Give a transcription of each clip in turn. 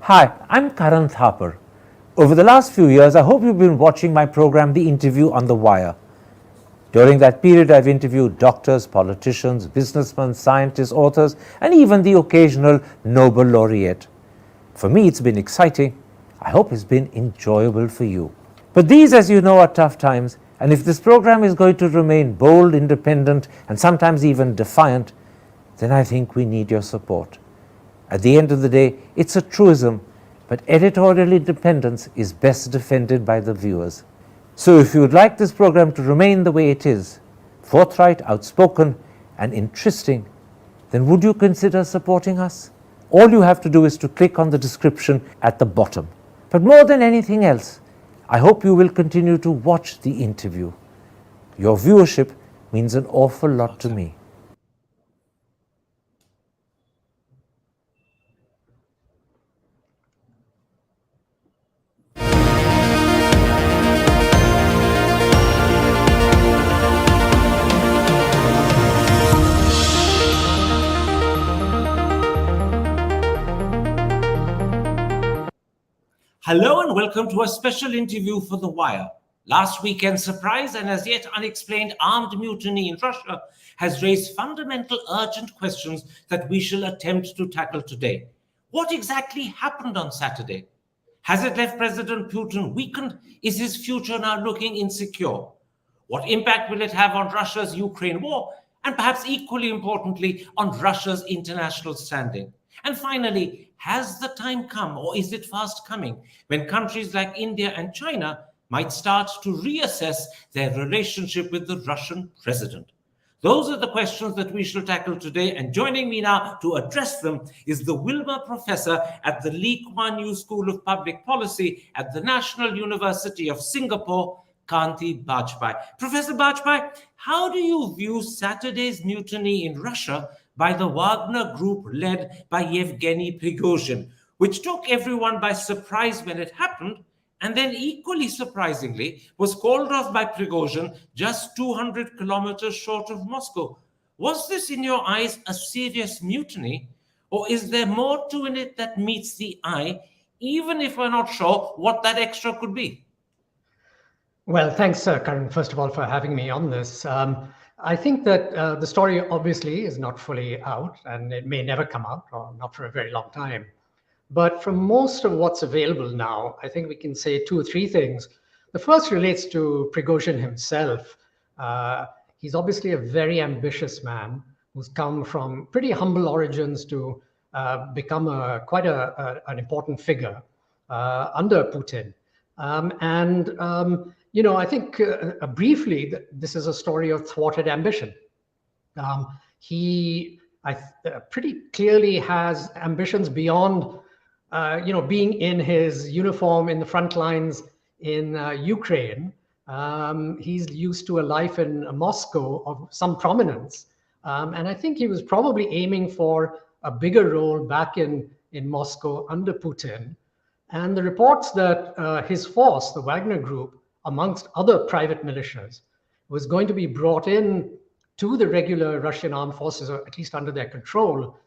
Hi, I'm Karan Thapar. Over the last few years, I hope you've been watching my program, The Interview on the Wire. During that period, I've interviewed doctors, politicians, businessmen, scientists, authors, and even the occasional Nobel laureate. For me, it's been exciting. I hope it's been enjoyable for you. But these, as you know, are tough times, and if this program is going to remain bold, independent, and sometimes even defiant, then I think we need your support. At the end of the day, it's a truism, but editorial independence is best defended by the viewers. So if you would like this program to remain the way it is, forthright, outspoken, and interesting, then would you consider supporting us? All you have to do is to click on the description at the bottom. But more than anything else, I hope you will continue to watch the interview. Your viewership means an awful lot to me. Hello and welcome to a special interview for The Wire. Last weekend's surprise and as yet unexplained armed mutiny in Russia has raised fundamental urgent questions that we shall attempt to tackle today. What exactly happened on Saturday? Has it left President Putin weakened? Is his future now looking insecure? What impact will it have on Russia's Ukraine war? And perhaps equally importantly, on Russia's international standing? And finally, has the time come, or is it fast coming, when countries like India and China might start to reassess their relationship with the Russian president? Those are the questions that we shall tackle today, and joining me now to address them is the Wilmar Professor at the Lee Kuan Yew School of Public Policy at the National University of Singapore, Kanti Bajpai. Professor Bajpai, how do you view Saturday's mutiny in Russia by the Wagner Group led by Yevgeny Prigozhin, which took everyone by surprise when it happened, and then equally surprisingly was called off by Prigozhin just 200 kilometers short of Moscow? Was this, in your eyes, a serious mutiny, or is there more to it that meets the eye, even if we're not sure what that extra could be? Well, thanks, Karan, first of all, for having me on this. I think that the story obviously is not fully out, and it may never come out, or not for a very long time. But from most of what's available now, I think we can say two or three things. The first relates to Prigozhin himself. He's obviously a very ambitious man who's come from pretty humble origins to become quite an important figure under Putin. I think briefly, this is a story of thwarted ambition. He pretty clearly has ambitions beyond, being in his uniform in the front lines in Ukraine. He's used to a life in Moscow of some prominence. And I think he was probably aiming for a bigger role back in Moscow under Putin. And the reports that his force, the Wagner Group, amongst other private militias, was going to be brought in to the regular Russian armed forces, or at least under their control,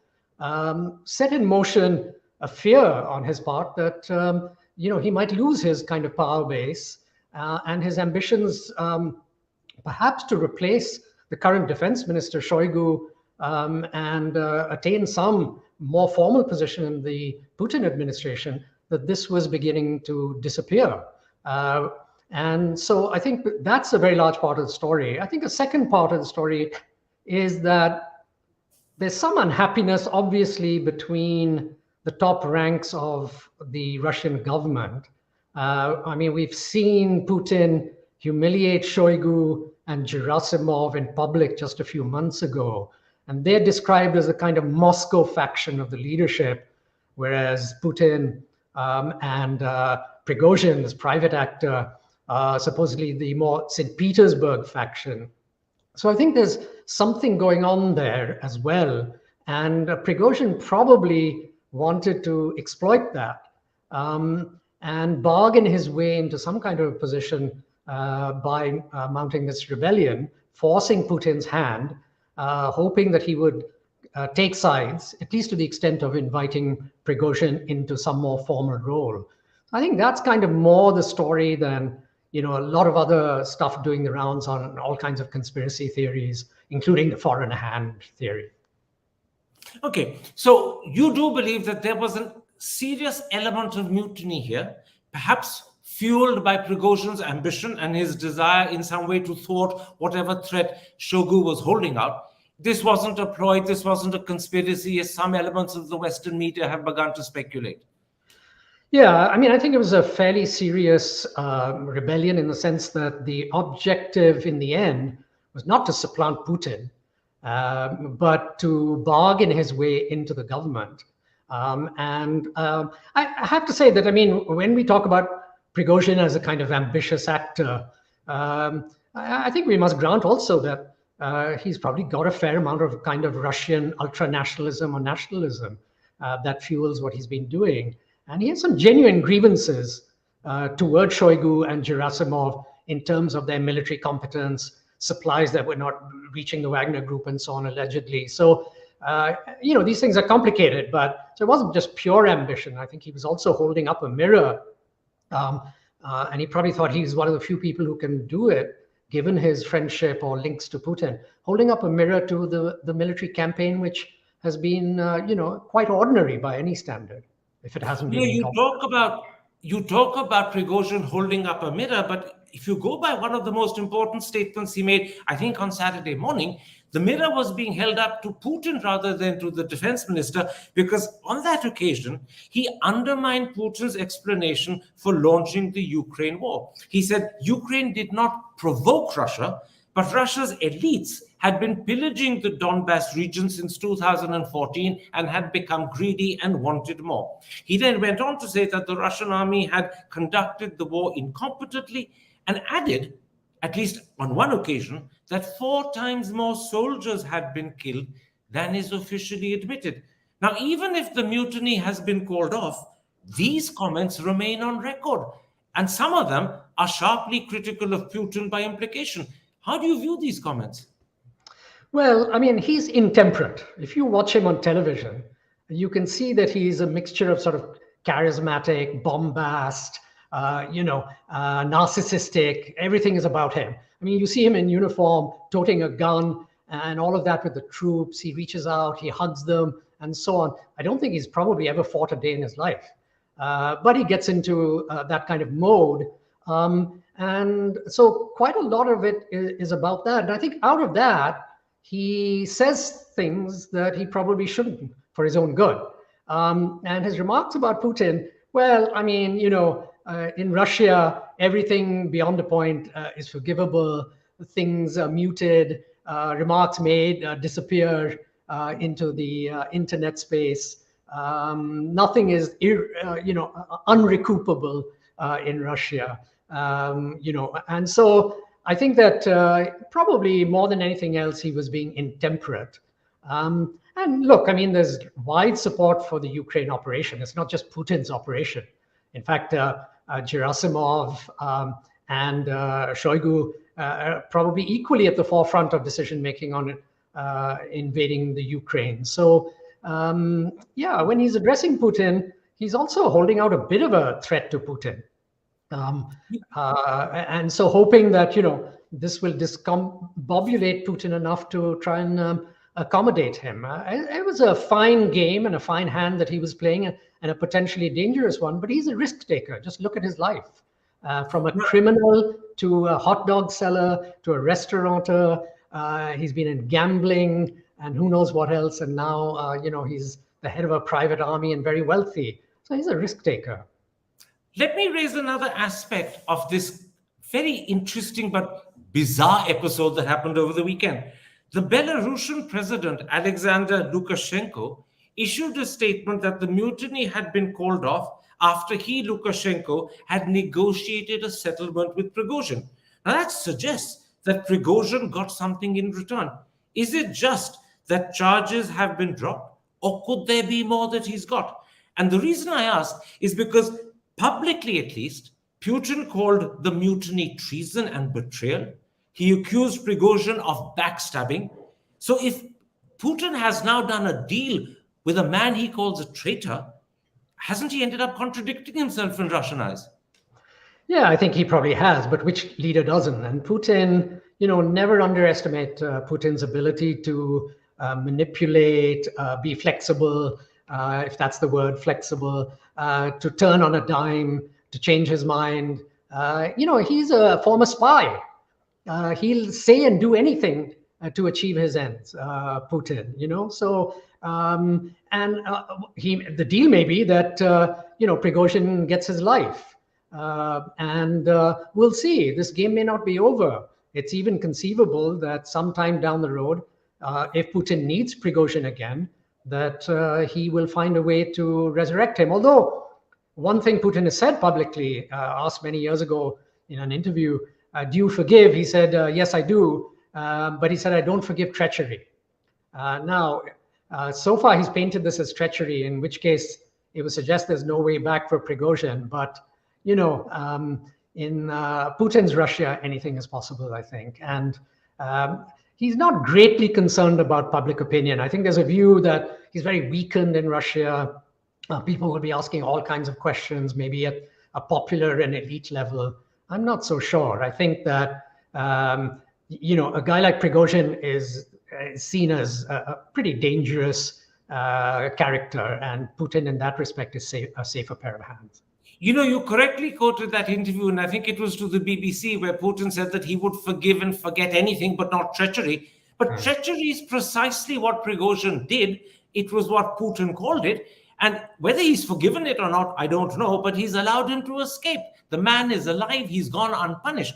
set in motion a fear on his part that he might lose his kind of power base and his ambitions, perhaps to replace the current defense minister Shoigu and attain some more formal position in the Putin administration, that this was beginning to disappear. And so I think that's a very large part of the story. I think a second part of the story is that there's some unhappiness, obviously, between the top ranks of the Russian government. We've seen Putin humiliate Shoigu and Gerasimov in public just a few months ago. And they're described as a kind of Moscow faction of the leadership, whereas Putin and Prigozhin, this private actor, supposedly the more St. Petersburg faction. So I think there's something going on there as well. And Prigozhin probably wanted to exploit that and bargain his way into some kind of a position by mounting this rebellion, forcing Putin's hand, hoping that he would take sides, at least to the extent of inviting Prigozhin into some more formal role. I think that's kind of more the story than a lot of other stuff doing the rounds on all kinds of conspiracy theories, including the foreign hand theory. Okay, so you do believe that there was a serious element of mutiny here, perhaps fueled by Prigozhin's ambition and his desire in some way to thwart whatever threat Shoigu was holding out. This wasn't a ploy, this wasn't a conspiracy, as some elements of the Western media have begun to speculate. Yeah, I mean, I think it was a fairly serious rebellion in the sense that the objective in the end was not to supplant Putin, but to bargain his way into the government. I have to say that, I mean, when we talk about Prigozhin as a kind of ambitious actor, I think we must grant also that he's probably got a fair amount of kind of Russian ultranationalism or nationalism that fuels what he's been doing. And he has some genuine grievances toward Shoigu and Gerasimov in terms of their military competence, supplies that were not reaching the Wagner Group and so on, allegedly. So, these things are complicated, but so it wasn't just pure ambition. I think he was also holding up a mirror. And he probably thought he's one of the few people who can do it, given his friendship or links to Putin, holding up a mirror to the military campaign, which has been, quite ordinary by any standard, if it hasn't been. You talk about Prigozhin holding up a mirror, but if you go by one of the most important statements he made, I think on Saturday morning, the mirror was being held up to Putin rather than to the defense minister, because on that occasion, he undermined Putin's explanation for launching the Ukraine war. He said Ukraine did not provoke Russia, but Russia's elites had been pillaging the Donbass region since 2014 and had become greedy and wanted more. He then went on to say that the Russian army had conducted the war incompetently and added, at least on one occasion, that 4 times more soldiers had been killed than is officially admitted. Now, even if the mutiny has been called off, these comments remain on record, and some of them are sharply critical of Putin by implication. How do you view these comments? Well, I mean, he's intemperate. If you watch him on television, you can see that he's a mixture of sort of charismatic, bombast, narcissistic. Everything is about him. I mean, you see him in uniform, toting a gun, and all of that with the troops. He reaches out, he hugs them, and so on. I don't think he's probably ever fought a day in his life. But he gets into that kind of mode. And so quite a lot of it is about that. And I think out of that, he says things that he probably shouldn't for his own good. And his remarks about Putin, well, I mean, in Russia, everything beyond a point is forgivable. Things are muted. Remarks made disappear into the internet space. Nothing is, unrecoupable in Russia. And so I think that probably more than anything else, he was being intemperate. And look, I mean, there's wide support for the Ukraine operation. It's not just Putin's operation. In fact, Gerasimov and Shoigu are probably equally at the forefront of decision-making on invading the Ukraine. So, when he's addressing Putin, he's also holding out a bit of a threat to Putin. And so hoping that, this will discombobulate Putin enough to try and accommodate him. It was a fine game and a fine hand that he was playing, and a potentially dangerous one, but he's a risk taker. Just look at his life. From a criminal to a hot dog seller to a restaurateur. He's been in gambling and who knows what else. And now, he's the head of a private army and very wealthy. So he's a risk taker. Let me raise another aspect of this very interesting but bizarre episode that happened over the weekend. The Belarusian president, Alexander Lukashenko, issued a statement that the mutiny had been called off after he, Lukashenko, had negotiated a settlement with Prigozhin. Now that suggests that Prigozhin got something in return. Is it just that charges have been dropped, or could there be more that he's got? And the reason I ask is because publicly, at least, Putin called the mutiny treason and betrayal. He accused Prigozhin of backstabbing. So if Putin has now done a deal with a man he calls a traitor. Hasn't he ended up contradicting himself in Russian eyes? Yeah, I think he probably has, but which leader doesn't? And Putin, never underestimate Putin's ability to manipulate, be flexible, if that's the word, flexible, to turn on a dime, to change his mind. He's a former spy. He'll say and do anything to achieve his ends, Putin, So, the deal may be that, Prigozhin gets his life. And we'll see. This game may not be over. It's even conceivable that sometime down the road, if Putin needs Prigozhin again, that he will find a way to resurrect him. Although one thing Putin has said publicly, asked many years ago in an interview, do you forgive? He said, yes, I do. But he said, I don't forgive treachery. Now, so far he's painted this as treachery, in which case it would suggest there's no way back for Prigozhin. But in Putin's Russia, anything is possible, I think. And he's not greatly concerned about public opinion. I think there's a view that he's very weakened in Russia. People will be asking all kinds of questions, maybe at a popular and elite level. I'm not so sure. I think that, a guy like Prigozhin is seen as a pretty dangerous character, and Putin in that respect is a safer pair of hands. You correctly quoted that interview, and I think it was to the BBC, where Putin said that he would forgive and forget anything, but not treachery. But treachery is precisely what Prigozhin did. It was what Putin called it. And whether he's forgiven it or not, I don't know, but he's allowed him to escape. The man is alive. He's gone unpunished.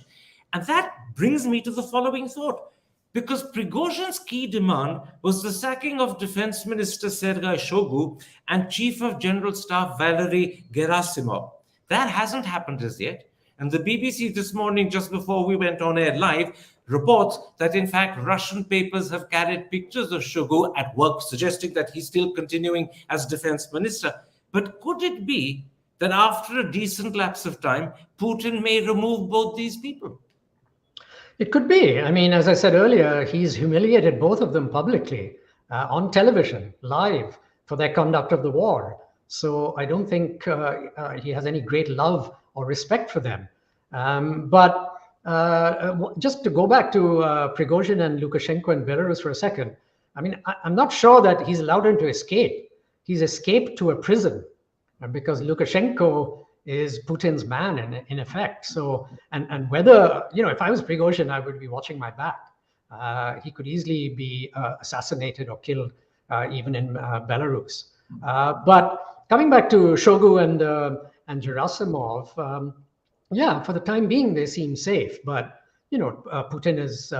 And that brings me to the following thought. Because Prigozhin's key demand was the sacking of Defense Minister Sergei Shoigu and Chief of General Staff Valery Gerasimov. That hasn't happened as yet. And the BBC this morning, just before we went on air live, reports that in fact Russian papers have carried pictures of Shoigu at work, suggesting that he's still continuing as Defense Minister. But could it be that after a decent lapse of time, Putin may remove both these people? It could be. I mean, as I said earlier, he's humiliated both of them publicly on television, live, for their conduct of the war. So I don't think he has any great love or respect for them. But just to go back to Prigozhin and Lukashenko in Belarus for a second, I mean, I'm not sure that he's allowed him to escape. He's escaped to a prison because Lukashenko is Putin's man in effect. So, and whether, if I was Prigozhin, I would be watching my back. He could easily be assassinated or killed even in Belarus. But coming back to Shoigu and Gerasimov, for the time being, they seem safe. But, Putin is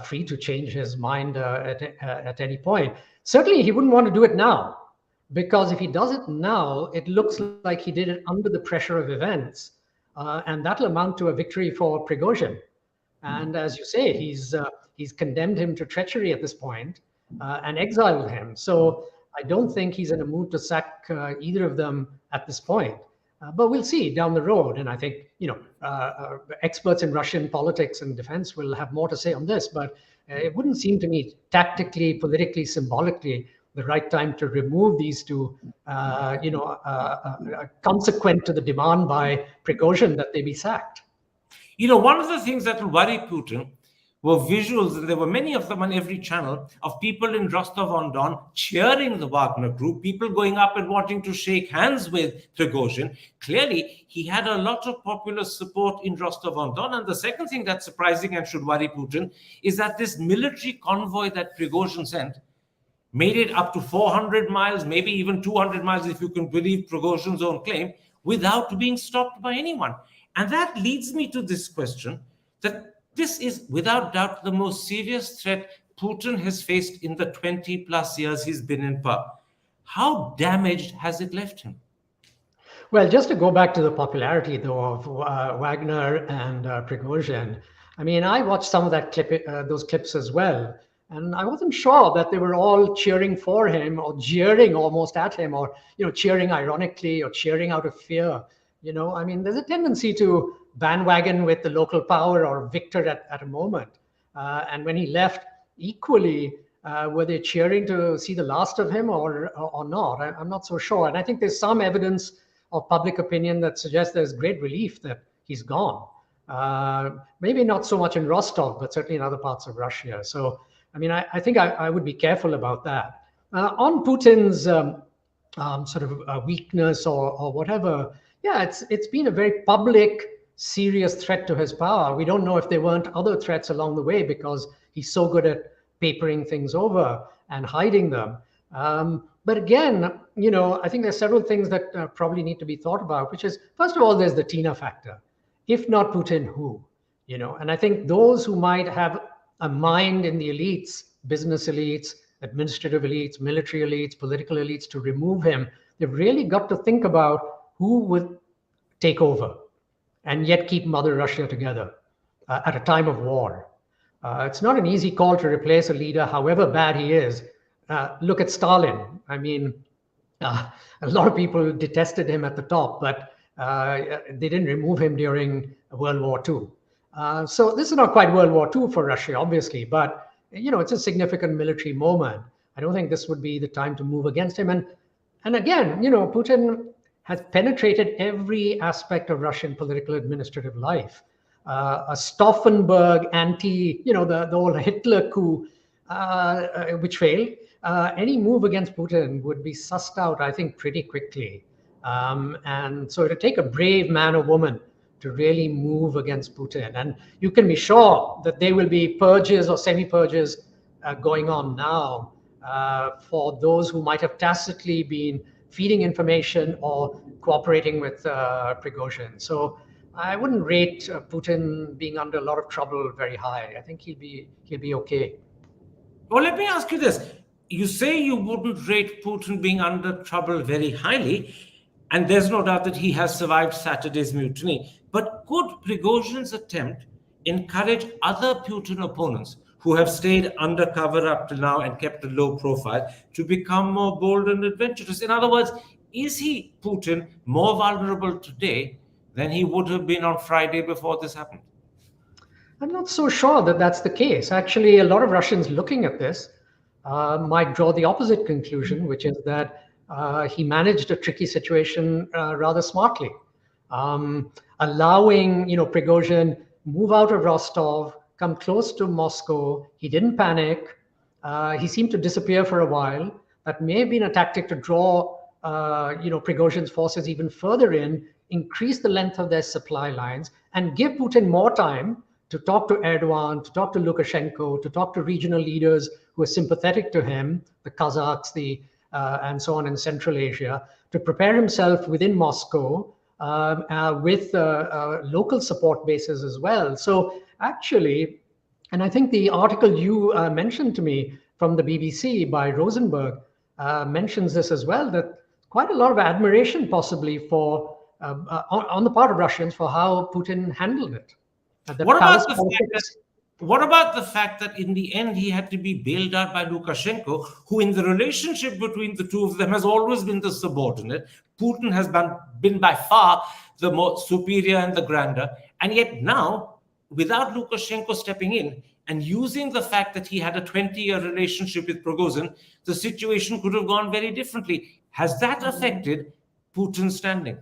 free to change his mind at any point. Certainly, he wouldn't want to do it now. Because if he does it now, it looks like he did it under the pressure of events. And that'll amount to a victory for Prigozhin. And as you say, he's condemned him to treachery at this point and exiled him. So I don't think he's in a mood to sack either of them at this point. But we'll see down the road. And I think, experts in Russian politics and defense will have more to say on this. But it wouldn't seem to me tactically, politically, symbolically, the right time to remove these two, consequent to the demand by Prigozhin that they be sacked. One of the things that will worry Putin were visuals, and there were many of them on every channel, of people in Rostov-on-Don cheering the Wagner group, people going up and wanting to shake hands with Prigozhin. Clearly, he had a lot of popular support in Rostov-on-Don. And the second thing that's surprising and should worry Putin is that this military convoy that Prigozhin sent made it up to 400 miles, maybe even 200 miles, if you can believe Prigozhin's own claim, without being stopped by anyone. And that leads me to this question, that this is without doubt the most serious threat Putin has faced in the 20 plus years he's been in power. How damaged has it left him? Well, just to go back to the popularity, though, of Wagner and Prigozhin, I mean, I watched some of that those clips as well. And I wasn't sure that they were all cheering for him or jeering almost at him or, cheering ironically or cheering out of fear. I mean, there's a tendency to bandwagon with the local power or victor at a moment. And when he left, equally, Were they cheering to see the last of him or not? I'm not so sure. And I think there's some evidence of public opinion that suggests there's great relief that he's gone. Maybe not so much in Rostov, but certainly in other parts of Russia. So, I mean, I think I would be careful about that. On Putin's sort of weakness or whatever, yeah, it's been a very public, serious threat to his power. We don't know if there weren't other threats along the way because he's so good at papering things over and hiding them. But again, you know, I think there's several things that probably need to be thought about, which is, first of all, there's the Tina factor. If not Putin, who? You know, and I think those who might have a mind in the elites, business elites, administrative elites, military elites, political elites, to remove him, they've really got to think about who would take over and yet keep Mother Russia together at a time of war. It's not an easy call to replace a leader, however bad he is. Look at Stalin. I mean, a lot of people detested him at the top, but they didn't remove him during World War II. So this is not quite World War II for Russia, obviously, but you know, it's a significant military moment. I don't think this would be the time to move against him. And again, you know, Putin has penetrated every aspect of Russian political administrative life. A Stauffenberg you know, the old Hitler coup, which failed. Any move against Putin would be sussed out, I think, pretty quickly. And so it'll take a brave man or woman to really move against Putin. And you can be sure that there will be purges or semi-purges going on now for those who might have tacitly been feeding information or cooperating with Prigozhin. So I wouldn't rate Putin being under a lot of trouble very high. I think he'll be okay. Well, let me ask you this. You say you wouldn't rate Putin being under trouble very highly, and there's no doubt that he has survived Saturday's mutiny. But could Prigozhin's attempt encourage other Putin opponents who have stayed undercover up to now and kept a low profile to become more bold and adventurous? In other words, is he, Putin, more vulnerable today than he would have been on Friday before this happened? I'm not so sure that that's the case. Actually, a lot of Russians looking at this might draw the opposite conclusion, which is that he managed a tricky situation rather smartly, allowing, you know, Prigozhin move out of Rostov, come close to Moscow. He didn't panic. He seemed to disappear for a while. That may have been a tactic to draw, you know, Prigozhin's forces even further in, increase the length of their supply lines, and give Putin more time to talk to Erdogan, to talk to Lukashenko, to talk to regional leaders who are sympathetic to him, the Kazakhs, and so on in Central Asia, to prepare himself within Moscow with local support bases as well. So actually, and I think the article you mentioned to me from the BBC by Rosenberg mentions this as well, that quite a lot of admiration possibly for on the part of Russians for how Putin handled it. What about the fact that in the end he had to be bailed out by Lukashenko, who in the relationship between the two of them has always been the subordinate? Putin has been by far the more superior and the grander. And yet now, without Lukashenko stepping in and using the fact that he had a 20-year relationship with Prigozhin, the situation could have gone very differently. Has that affected Putin's standing?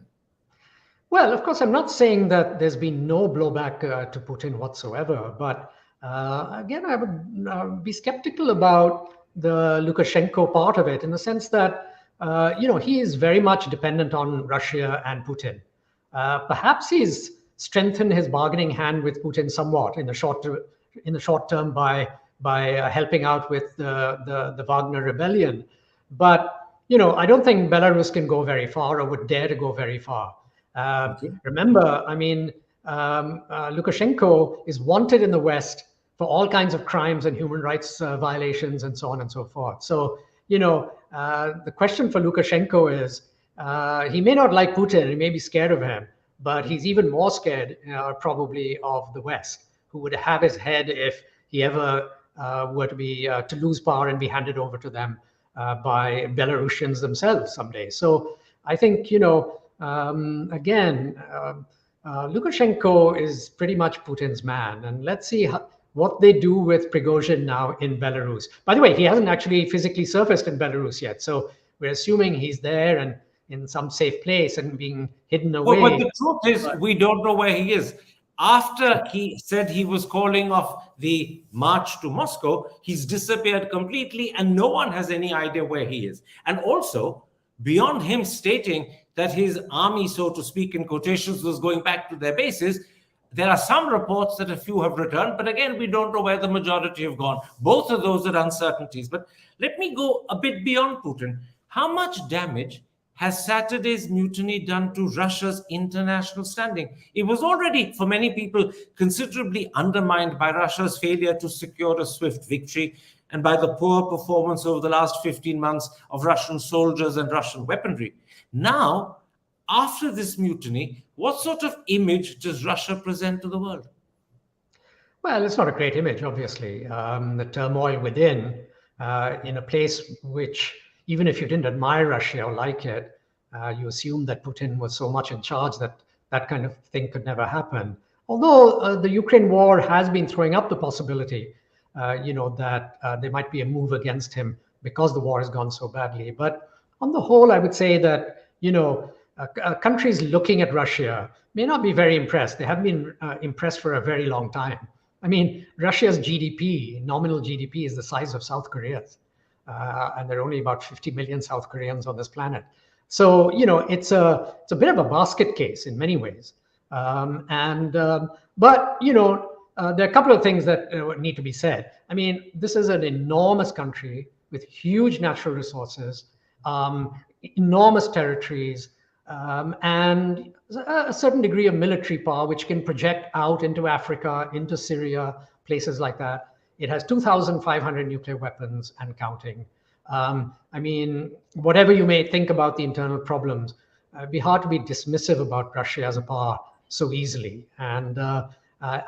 Well, of course, I'm not saying that there's been no blowback to Putin whatsoever, but again, I would be skeptical about the Lukashenko part of it, in the sense that, you know, he is very much dependent on Russia and Putin. Perhaps he's strengthened his bargaining hand with Putin somewhat in the short term by helping out with the Wagner rebellion. But, you know, I don't think Belarus can go very far or would dare to go very far. Remember, I mean, Lukashenko is wanted in the West for all kinds of crimes and human rights violations and so on and so forth. So, you know, the question for Lukashenko is, he may not like Putin, he may be scared of him, but he's even more scared probably of the West, who would have his head if he ever were to lose power and be handed over to them by Belarusians themselves someday. So I think, you know, again, Lukashenko is pretty much Putin's man, and let's see what they do with Prigozhin now in Belarus. By the way, he hasn't actually physically surfaced in Belarus yet. So we're assuming he's there and in some safe place and being hidden away. Well, but the truth is, we don't know where he is. After he said he was calling off the march to Moscow, he's disappeared completely and no one has any idea where he is. And also, beyond him stating that his army, so to speak, in quotations, was going back to their bases, there are some reports that a few have returned, but again, we don't know where the majority have gone. Both of those are uncertainties. But let me go a bit beyond Putin. How much damage has Saturday's mutiny done to Russia's international standing? It was already, for many people, considerably undermined by Russia's failure to secure a swift victory and by the poor performance over the last 15 months of Russian soldiers and Russian weaponry. Now, after this mutiny, what sort of image does Russia present to the world? Well, it's not a great image, obviously. The turmoil within, in a place which, even if you didn't admire Russia or like it, you assume that Putin was so much in charge that that kind of thing could never happen. Although the Ukraine war has been throwing up the possibility, that there might be a move against him because the war has gone so badly. But on the whole, I would say that, countries looking at Russia may not be very impressed. They haven't been impressed for a very long time. I mean, Russia's GDP, nominal GDP, is the size of South Korea's. And there are only about 50 million South Koreans on this planet. So, it's a bit of a basket case in many ways. But there are a couple of things that need to be said. I mean, this is an enormous country with huge natural resources, enormous territories, and a certain degree of military power, which can project out into Africa, into Syria, places like that. It has 2,500 nuclear weapons and counting. I mean, whatever you may think about the internal problems, it'd be hard to be dismissive about Russia as a power so easily. And I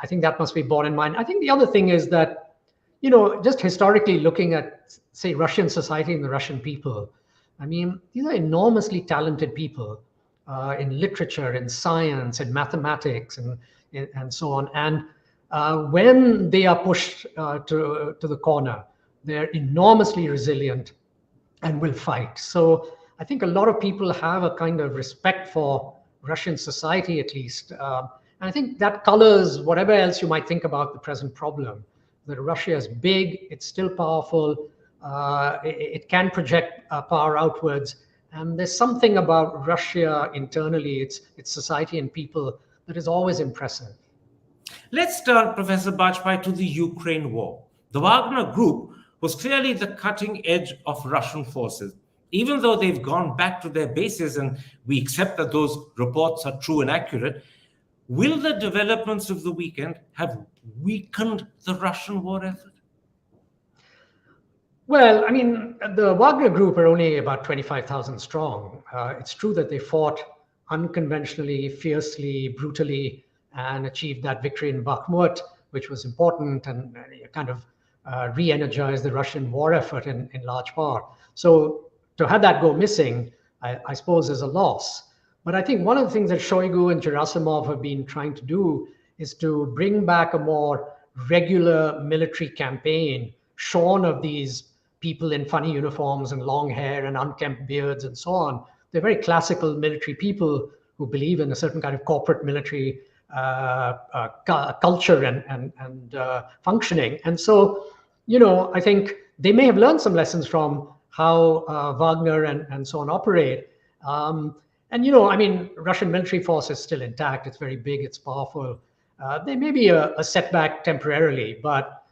think that must be borne in mind. I think the other thing is that, just historically looking at, say, Russian society and the Russian people, I mean, these are enormously talented people in literature, in science, in mathematics, and so on. And when they are pushed to the corner, they're enormously resilient and will fight. So I think a lot of people have a kind of respect for Russian society, at least. And I think that colors whatever else you might think about the present problem. That Russia is big, it's still powerful, it can project power outwards. And there's something about Russia internally, its society and people, that is always impressive. Let's turn, Professor Bajpai, to the Ukraine war. The Wagner Group was clearly the cutting edge of Russian forces. Even though they've gone back to their bases, and we accept that those reports are true and accurate, will the developments of the weekend have weakened the Russian war effort? Well, I mean, the Wagner Group are only about 25,000 strong. It's true that they fought unconventionally, fiercely, brutally, and achieved that victory in Bakhmut, which was important and kind of re-energized the Russian war effort in large part. So to have that go missing, I suppose, is a loss. But I think one of the things that Shoigu and Gerasimov have been trying to do is to bring back a more regular military campaign, shorn of these people in funny uniforms and long hair and unkempt beards and so on. They're very classical military people who believe in a certain kind of corporate military culture and functioning. And so, I think they may have learned some lessons from how Wagner and so on operate. Russian military force is still intact. It's very big, it's powerful. There may be a setback temporarily, but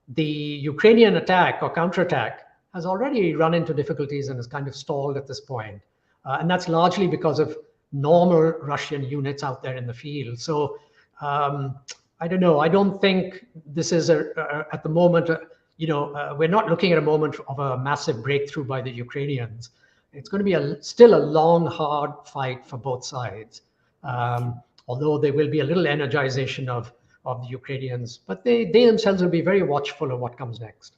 the Ukrainian attack or counterattack has already run into difficulties and is kind of stalled at this point. And that's largely because of normal Russian units out there in the field. So I don't know. I don't think this is at the moment, we're not looking at a moment of a massive breakthrough by the Ukrainians. It's going to be still a long, hard fight for both sides. Although there will be a little energization of the Ukrainians, but they themselves will be very watchful of what comes next.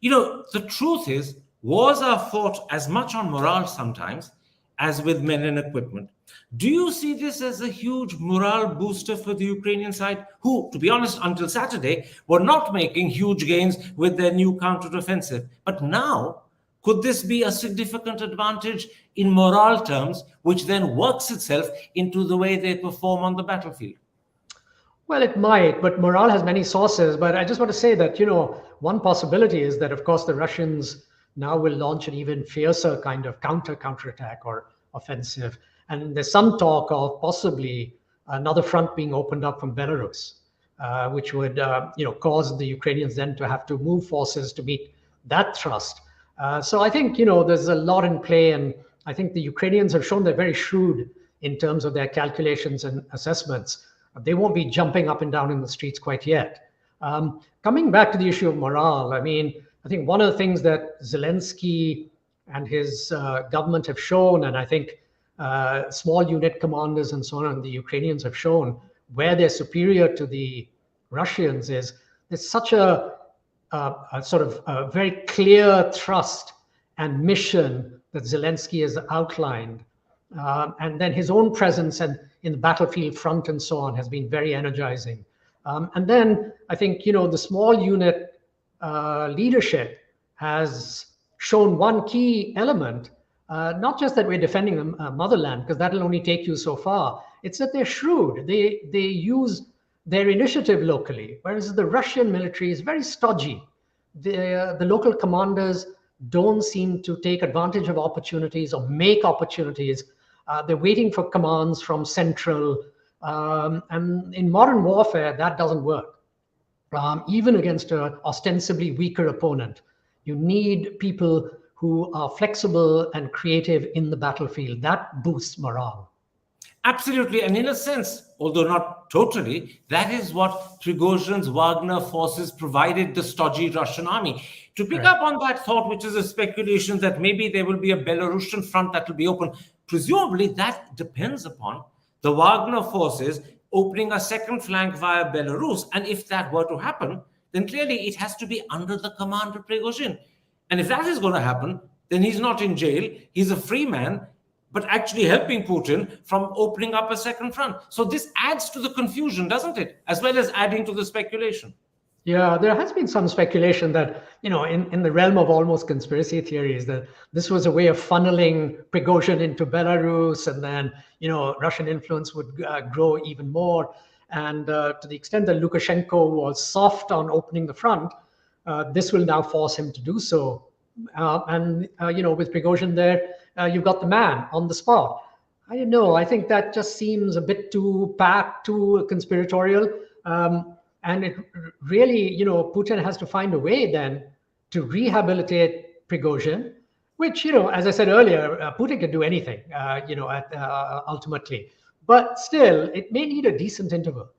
The truth is, wars are fought as much on morale sometimes as with men and equipment. Do you see this as a huge morale booster for the Ukrainian side, who, to be honest, until Saturday, were not making huge gains with their new counteroffensive? But now, could this be a significant advantage in morale terms, which then works itself into the way they perform on the battlefield? Well, it might, but morale has many sources. But I just want to say that, one possibility is that, of course, the Russians now will launch an even fiercer kind of counterattack or offensive. And there's some talk of possibly another front being opened up from Belarus, which would, cause the Ukrainians then to have to move forces to meet that thrust. So I think, there's a lot in play. And I think the Ukrainians have shown they're very shrewd in terms of their calculations and assessments. They won't be jumping up and down in the streets quite yet. Coming back to the issue of morale, I think one of the things that Zelensky and his government have shown, and I think small unit commanders and so on, and the Ukrainians have shown where they're superior to the Russians, is there's such a sort of a very clear thrust and mission that Zelensky has outlined. And then his own presence and in the battlefield front and so on has been very energizing. And then I think, the small unit leadership has shown one key element, not just that we're defending the motherland, because that'll only take you so far. It's that they're shrewd. They use their initiative locally, whereas the Russian military is very stodgy. The local commanders don't seem to take advantage of opportunities or make opportunities. They're waiting for commands from central. And in modern warfare, that doesn't work. Even against an ostensibly weaker opponent, you need people who are flexible and creative in the battlefield. That boosts morale. Absolutely. And in a sense, although not totally, that is what Prigozhin's Wagner forces provided the stodgy Russian army. To pick up on that thought, which is a speculation that maybe there will be a Belarusian front that will be open, presumably that depends upon the Wagner forces opening a second flank via Belarus. And if that were to happen, then clearly it has to be under the command of Prigozhin. And if that is going to happen, then he's not in jail. He's a free man, but actually helping Putin from opening up a second front. So this adds to the confusion, doesn't it? As well as adding to the speculation. Yeah, there has been some speculation that, in the realm of almost conspiracy theories, that this was a way of funneling Prigozhin into Belarus, and then, Russian influence would grow even more. And to the extent that Lukashenko was soft on opening the front, this will now force him to do so. And with Prigozhin there, you've got the man on the spot. I don't know. I think that just seems a bit too packed, too conspiratorial. And it really, Putin has to find a way then to rehabilitate Prigozhin, which, as I said earlier, Putin can do anything, ultimately. But still, it may need a decent interval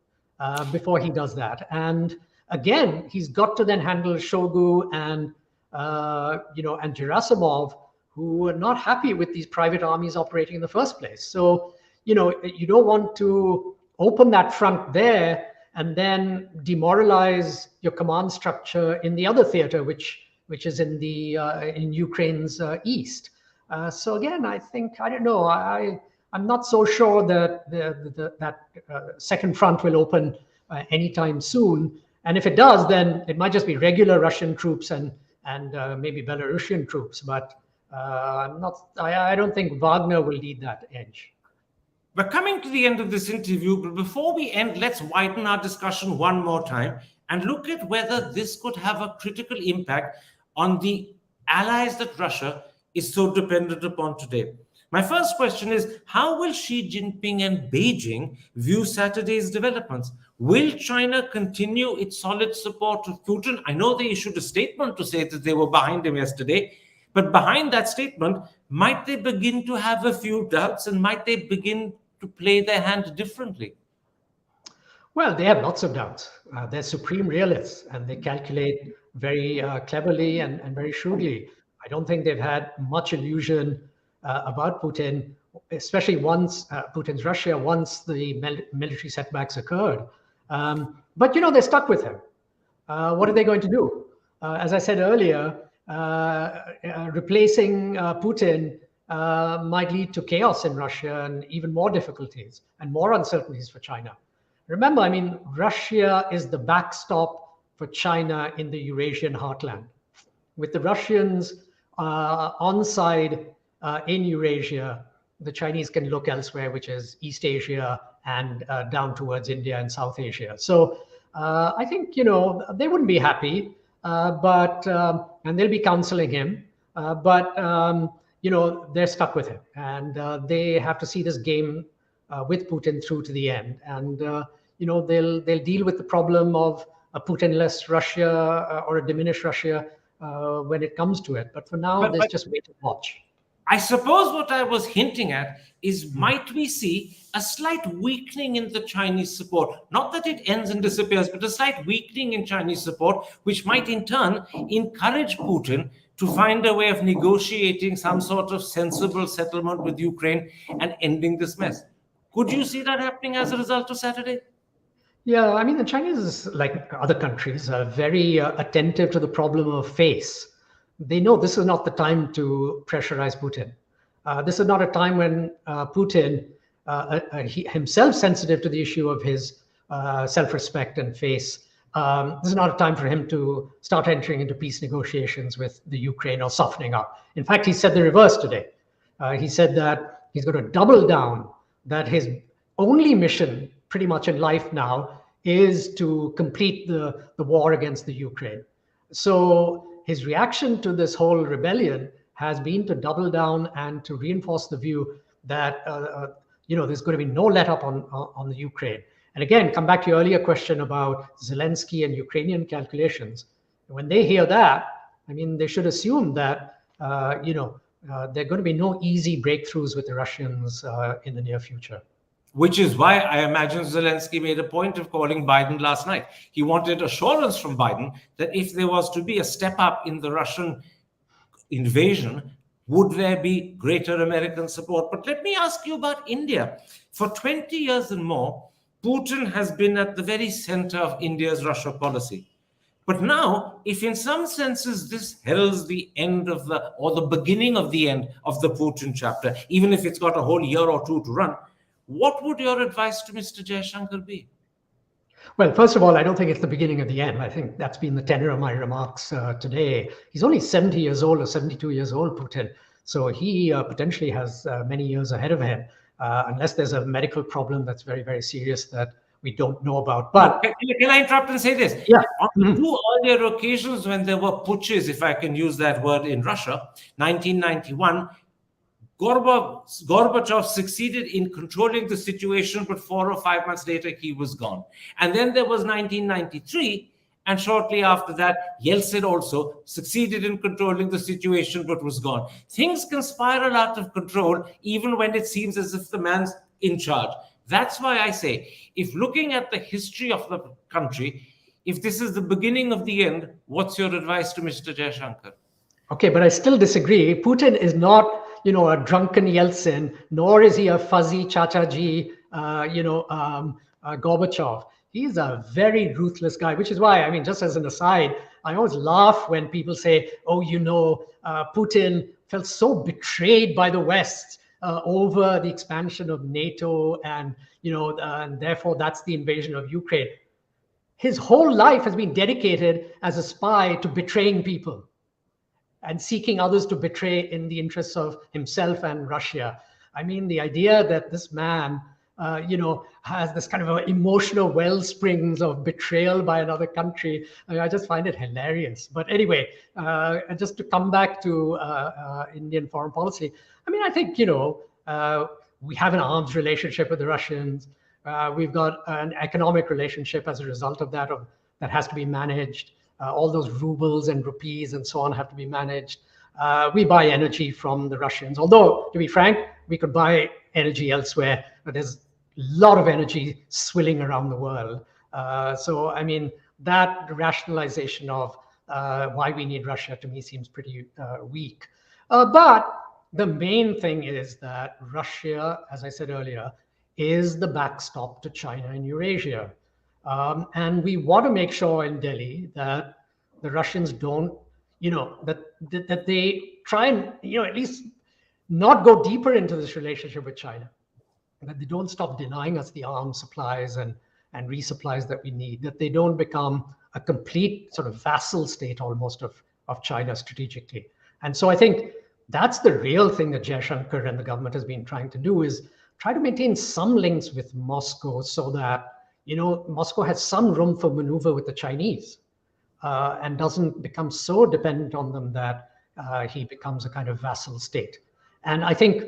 before he does that. And again, he's got to then handle Shoigu and Gerasimov, who are not happy with these private armies operating in the first place. So, you don't want to open that front there and then demoralize your command structure in the other theater, which is in the in Ukraine's east. So again, I don't know. I'm not so sure that that second front will open anytime soon. And if it does, then it might just be regular Russian troops and maybe Belarusian troops. But I don't think Wagner will lead that edge. We're coming to the end of this interview, but before we end, let's widen our discussion one more time and look at whether this could have a critical impact on the allies that Russia is so dependent upon today. My first question is, how will Xi Jinping and Beijing view Saturday's developments? Will China continue its solid support of Putin? I know they issued a statement to say that they were behind him yesterday, but behind that statement, might they begin to have a few doubts, and might they begin to play their hand differently? Well, they have lots of doubts. They're supreme realists, and they calculate very cleverly and very shrewdly. I don't think they've had much illusion about Putin, especially once Putin's Russia, once the military setbacks occurred. But, they're stuck with him. What are they going to do? As I said earlier, replacing Putin might lead to chaos in Russia and even more difficulties and more uncertainties for China. Remember, I mean, Russia is the backstop for China in the Eurasian heartland. With the Russians on side in Eurasia, the Chinese can look elsewhere, which is East Asia and down towards India and South Asia. So I think, you know, they wouldn't be happy, and they'll be counseling him, you know, they're stuck with him, and they have to see this game with Putin through to the end. And, you know, they'll deal with the problem of a Putin-less Russia or a diminished Russia when it comes to it. But for now, there's just wait and watch. I suppose what I was hinting at is, might we see a slight weakening in the Chinese support? Not that it ends and disappears, but a slight weakening in Chinese support, which might in turn encourage Putin to find a way of negotiating some sort of sensible settlement with Ukraine and ending this mess. Could you see that happening as a result of Saturday? Yeah, I mean, the Chinese, like other countries, are very attentive to the problem of face. They know this is not the time to pressurize Putin. This is not a time when Putin, himself sensitive to the issue of his self-respect and face, this is not a time for him to start entering into peace negotiations with the Ukraine or softening up. In fact, he said the reverse today. He said that he's going to double down, that his only mission pretty much in life now is to complete the war against the Ukraine. So his reaction to this whole rebellion has been to double down and to reinforce the view that you know, there's going to be no let up on the Ukraine. And again, come back to your earlier question about Zelensky and Ukrainian calculations. When they hear that, I mean, they should assume that you know, there are going to be no easy breakthroughs with the Russians in the near future. Which is why I imagine Zelensky made a point of calling Biden last night. He wanted assurance from Biden that if there was to be a step up in the Russian invasion, would there be greater American support? But let me ask you about India. For 20 years and more, Putin has been at the very center of India's Russia policy. But now, if in some senses this heralds the end of the beginning of the end of the Putin chapter, even if it's got a whole year or two to run, what would your advice to Mr. Jaishankar be? Well, first of all, I don't think it's the beginning of the end. I think that's been the tenor of my remarks today. He's only 70 years old or 72 years old, Putin. So he potentially has many years ahead of him, unless there's a medical problem that's very, very serious that we don't know about. But can I interrupt and say this? Yeah. On two earlier occasions when there were putches, if I can use that word, in Russia, 1991, Gorbachev succeeded in controlling the situation, but 4 or 5 months later, he was gone. And then there was 1993, and shortly after that, Yeltsin also succeeded in controlling the situation, but was gone. Things can spiral out of control, even when it seems as if the man's in charge. That's why I say, if looking at the history of the country, if this is the beginning of the end, what's your advice to Mr. Jaishankar? Okay, but I still disagree. Putin is not, you know, a drunken Yeltsin, nor is he a fuzzy Chachaji, Gorbachev. He's a very ruthless guy, which is why, I mean, just as an aside, I always laugh when people say, oh, you know, Putin felt so betrayed by the West over the expansion of NATO, and, you know, and therefore that's the invasion of Ukraine. His whole life has been dedicated as a spy to betraying people and seeking others to betray in the interests of himself and Russia. I mean, the idea that this man, has this kind of emotional wellsprings of betrayal by another country, I just find it hilarious. But anyway, just to come back to Indian foreign policy, I mean, I think, we have an arms relationship with the Russians. We've got an economic relationship as a result of that has to be managed. All those rubles and rupees and so on have to be managed. We buy energy from the Russians, although, to be frank, we could buy energy elsewhere, but there's a lot of energy swilling around the world. So, I mean, that rationalization of why we need Russia, to me, seems pretty weak. But the main thing is that Russia, as I said earlier, is the backstop to China and Eurasia. And we want to make sure in Delhi that the Russians don't, that they try and, at least not go deeper into this relationship with China, that they don't stop denying us the arms supplies and resupplies that we need, that they don't become a complete sort of vassal state almost of China strategically. And so I think that's the real thing that Jaishankar and the government has been trying to do, is try to maintain some links with Moscow so that, Moscow has some room for maneuver with the Chinese and doesn't become so dependent on them that he becomes a kind of vassal state. And I think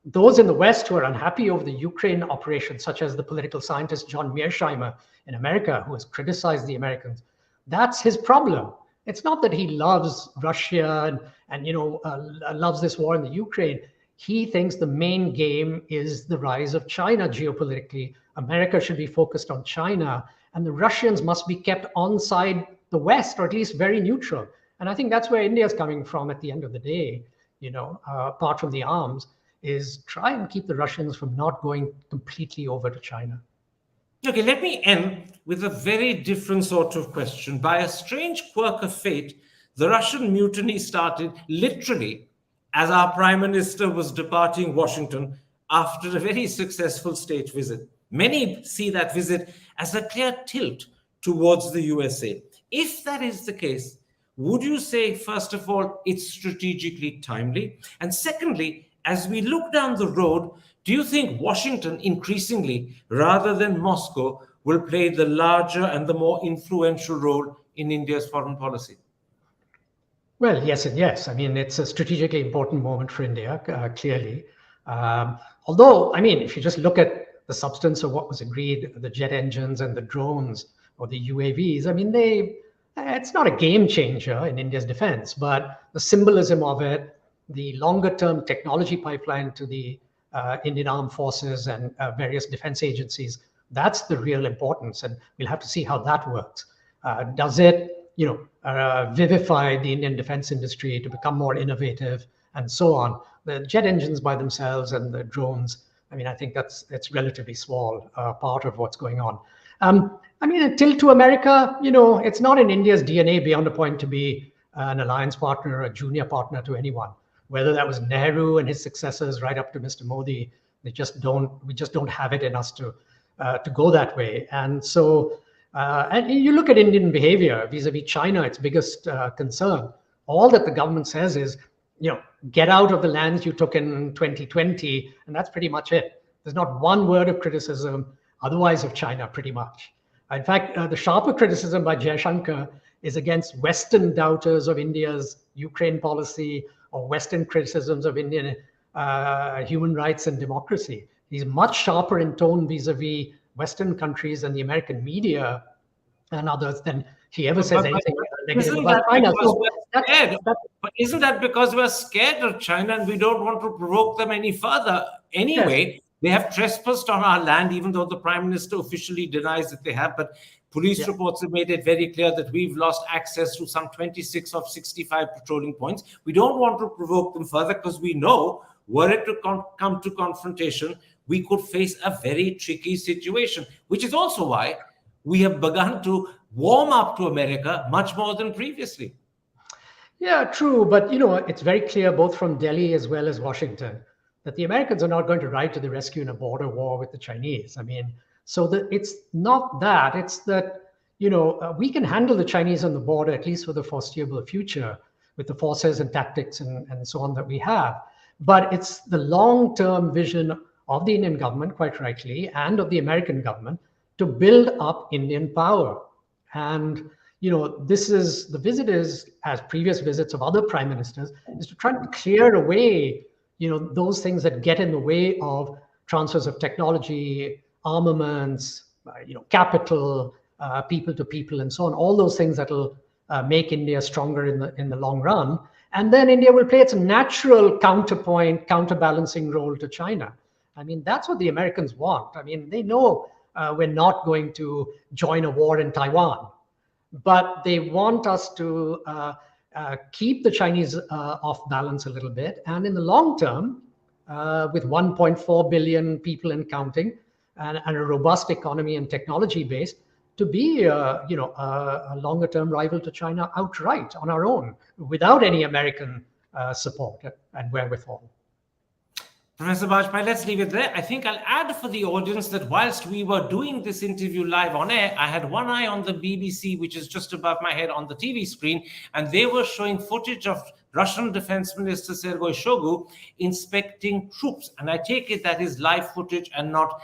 those in the West who are unhappy over the Ukraine operation, such as the political scientist John Mearsheimer in America, who has criticized the Americans, that's his problem. It's not that he loves Russia and loves this war in the Ukraine. He thinks the main game is the rise of China geopolitically. America should be focused on China, and the Russians must be kept on side the West, or at least very neutral. And I think that's where India is coming from at the end of the day, apart from the arms, is try and keep the Russians from not going completely over to China. Okay, let me end with a very different sort of question. By a strange quirk of fate, the Russian mutiny started literally as our Prime Minister was departing Washington after a very successful state visit. Many see that visit as a clear tilt towards the USA. If that is the case, would you say, first of all, it's strategically timely? And secondly, as we look down the road, do you think Washington increasingly, rather than Moscow, will play the larger and the more influential role in India's foreign policy? Well, yes and yes. I mean, it's a strategically important moment for India, clearly. Although, I mean, if you just look at the substance of what was agreed, the jet engines and the drones or the UAVs, I mean, it's not a game changer in India's defense, but the symbolism of it, the longer term technology pipeline to the Indian armed forces and various defense agencies, that's the real importance. And we'll have to see how that works. Does it, vivify the Indian defense industry to become more innovative and so on? The jet engines by themselves and the drones, I mean, I think it's relatively small part of what's going on. I mean, a tilt to America, it's not in India's DNA beyond a point to be an alliance partner or a junior partner to anyone. Whether that was Nehru and his successors right up to Mr. Modi, we just don't have it in us to go that way. And so, and you look at Indian behavior vis-a-vis China, its biggest concern. All that the government says is, get out of the lands you took in 2020, and that's pretty much it. There's not one word of criticism otherwise of China, pretty much. In fact, the sharper criticism by Jaishankar is against Western doubters of India's Ukraine policy or Western criticisms of Indian human rights and democracy. He's much sharper in tone vis-a-vis Western countries and the American media and others than he ever says anything negative about China. But isn't that because we're scared of China and we don't want to provoke them any further? Anyway, yes. They have trespassed on our land, even though the Prime Minister officially denies that they have. But police reports have made it very clear that we've lost access to some 26 of 65 patrolling points. We don't want to provoke them further because we know, were it to come to confrontation, we could face a very tricky situation, which is also why we have begun to warm up to America much more than previously. Yeah, true. But, it's very clear both from Delhi as well as Washington that the Americans are not going to ride to the rescue in a border war with the Chinese. I mean, so it's not that. It's that, we can handle the Chinese on the border, at least for the foreseeable future, with the forces and tactics and so on that we have. But it's the long-term vision of the Indian government, quite rightly, and of the American government to build up Indian power. And, the visit is, as previous visits of other prime ministers, is to try to clear away, those things that get in the way of transfers of technology, armaments, capital, people to people, and so on. All those things that will make India stronger in the long run. And then India will play its natural counterpoint, counterbalancing role to China. I mean, that's what the Americans want. I mean, they know we're not going to join a war in Taiwan, but they want us to keep the Chinese off balance a little bit. And in the long term, with 1.4 billion people and counting, and a robust economy and technology base, to be a longer term rival to China outright on our own, without any American support and wherewithal. Professor Bajpai, let's leave it there. I think I'll add for the audience that whilst we were doing this interview live on air, I had one eye on the BBC, which is just above my head on the TV screen, and they were showing footage of Russian Defense Minister Sergei Shoigu inspecting troops. And I take it that is live footage and not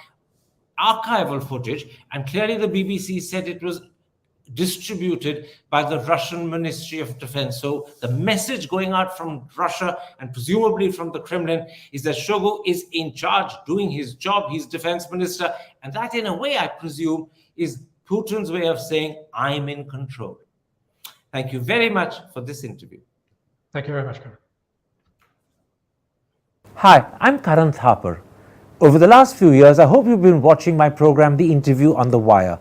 archival footage. And clearly the BBC said it was distributed by the Russian Ministry of Defense. So the message going out from Russia and presumably from the Kremlin is that Shoigu is in charge, doing his job, he's defense minister. And that, in a way, I presume, is Putin's way of saying, I'm in control. Thank you very much for this interview. Thank you very much, Karan. Hi, I'm Karan Thapar. Over the last few years, I hope you've been watching my program, The Interview on the Wire.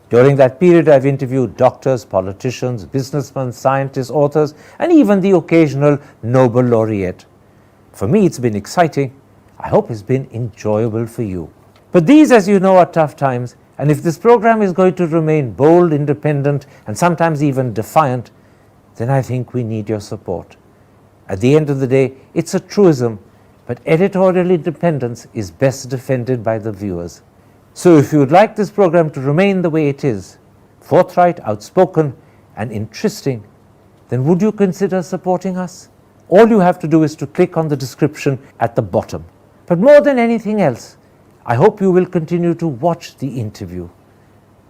During that period, I've interviewed doctors, politicians, businessmen, scientists, authors, and even the occasional Nobel laureate. For me, it's been exciting. I hope it's been enjoyable for you. But these, as you know, are tough times, and if this program is going to remain bold, independent, and sometimes even defiant, then I think we need your support. At the end of the day, it's a truism, but editorial independence is best defended by the viewers. So if you would like this program to remain the way it is, forthright, outspoken, and interesting, then would you consider supporting us? All you have to do is to click on the description at the bottom. But more than anything else, I hope you will continue to watch the interview.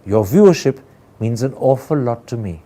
Your viewership means an awful lot to me.